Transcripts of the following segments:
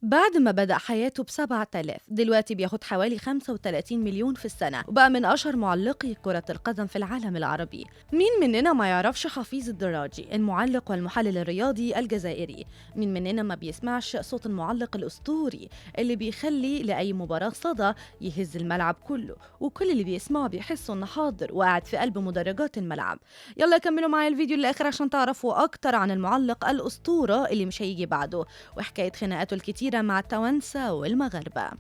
بعد ما بدأ حياته ب7000 دلوقتي بياخد حوالي 35 مليون في السنة، وبقى من أشهر معلقي كرة القدم في العالم العربي. مين مننا ما يعرفش حفيظ الدراجي، المعلق والمحلل الرياضي الجزائري؟ مين مننا ما بيسمعش صوت المعلق الأسطوري اللي بيخلي لأي مباراة صدى يهز الملعب كله، وكل اللي بيسمعه بيحسوا إنه حاضر وقاعد في قلب مدرجات الملعب؟ يلا كملوا معايا الفيديو للآخر عشان تعرفوا أكتر عن المعلق الأسطورة اللي مش هيجي بعده، وحكاية خناقاته الكتيرة مع التوانسة والمغاربة.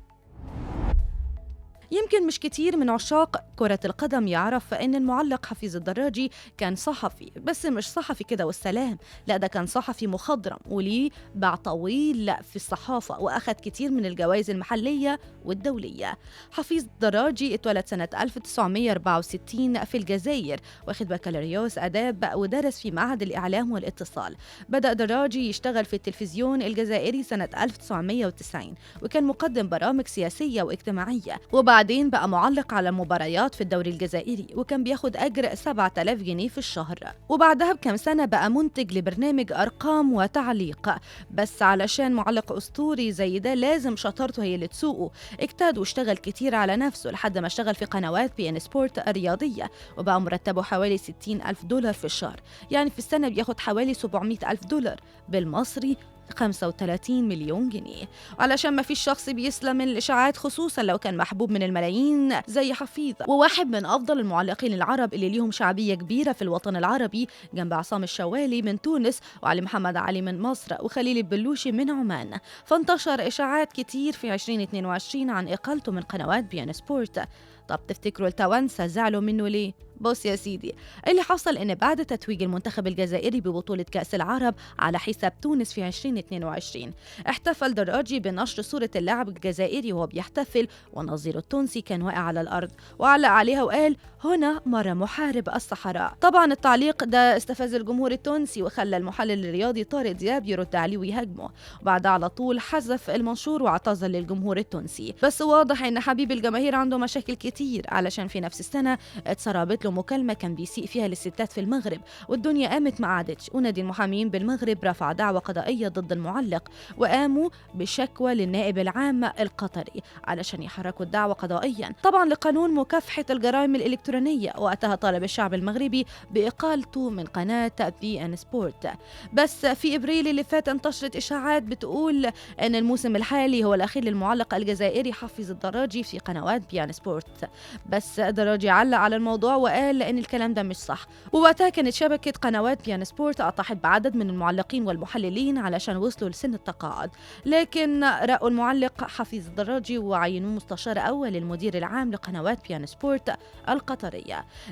يمكن مش كتير من عشاق كرة القدم يعرف إن المعلق حفيظ الدراجي كان صحفي، بس مش صحفي كده والسلام، لا ده كان صحفي مخضرم وليه باع طويل في الصحافة، وأخد كتير من الجوائز المحلية والدولية. حفيظ الدراجي اتولد سنة 1964 في الجزائر، واخد بكالوريوس آداب ودرس في معهد الإعلام والاتصال. بدأ دراجي يشتغل في التلفزيون الجزائري سنة 1990، وكان مقدم برامج سياسية واجتماعية، وبعدين بقى معلق على مباريات في الدوري الجزائري، وكان بياخد أجر 7000 جنيه في الشهر. وبعدها بكم سنة بقى منتج لبرنامج أرقام وتعليق، بس علشان معلق أسطوري زي ده لازم شطارته هي اللي تسوقه. اجتهد واشتغل كتير على نفسه لحد ما اشتغل في قنوات بي ان سبورت الرياضية، وبقى مرتبه حوالي 60 ألف دولار في الشهر، يعني في السنة بياخد حوالي 700 ألف دولار، بالمصري 35 مليون جنيه. علشان ما فيش شخص بيسلم من الإشاعات، خصوصا لو كان محبوب من الملايين زي حفيظ، وواحد من أفضل المعلقين العرب اللي ليهم شعبية كبيرة في الوطن العربي، جنب عصام الشوالي من تونس وعلي محمد علي من مصر وخليل البلوشي من عمان. فانتشر إشاعات كتير في 2022 عن إقالته من قنوات بي ان سبورت. طب تفتكروا التوانسة زعلوا منه ليه؟ بص يا سيدي، اللي حصل إن بعد تتويج المنتخب الجزائري ببطولة كأس العرب على حساب تونس في 2022، احتفل دراجي بنشر صورة اللاعب الجزائري وهو بيحتفل، ونظيره التونسي كان واقع على الأرض، وعلق عليها وقال: هنا مر محارب الصحراء. طبعا التعليق ده استفز الجمهور التونسي وخلى المحلل الرياضي طارق دياب يرد عليه ويهاجمه، وبعدها على طول حذف المنشور واعتذر للجمهور التونسي. بس واضح إن حبيب الجماهير عنده مشاكل كتير، علشان في نفس السنة اتسربت له مكالمة كان بيسيء فيها للستات في المغرب، والدنيا قامت ما قعدتش، ونادي المحامين بالمغرب رفع دعوى قضائية ضد المعلق، وقاموا بشكوى للنائب العام القطري علشان يحركوا الدعوى قضائيا طبعا لقانون مكافحة الجرائم الإلكترونية. وقتها طالب الشعب المغربي بإقالته من قناة بي ان سبورت. بس في إبريل اللي فات انتشرت إشاعات بتقول أن الموسم الحالي هو الأخير للمعلق الجزائري حفيظ الدراجي في قنوات بي ان سبورت. بس دراجي علق على الموضوع وقال ان الكلام ده مش صح، ووقتها كانت شبكة قنوات بي ان سبورت أطاحت بعدد من المعلقين والمحللين علشان وصلوا لسن التقاعد، لكن رأوا المعلق حفيظ الدراجي وعينوه مستشار أول للمدير العام لقنوات بي ان سبورت القطرية.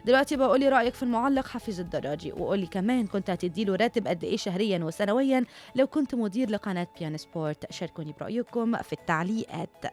دلوقتي بقولي رأيك في المعلق حفيظ الدراجي، وقولي كمان كنت هتديله راتب قد ايه شهريا وسنويا لو كنت مدير لقناة بي ان سبورت. شاركوني برأيكم في التعليقات.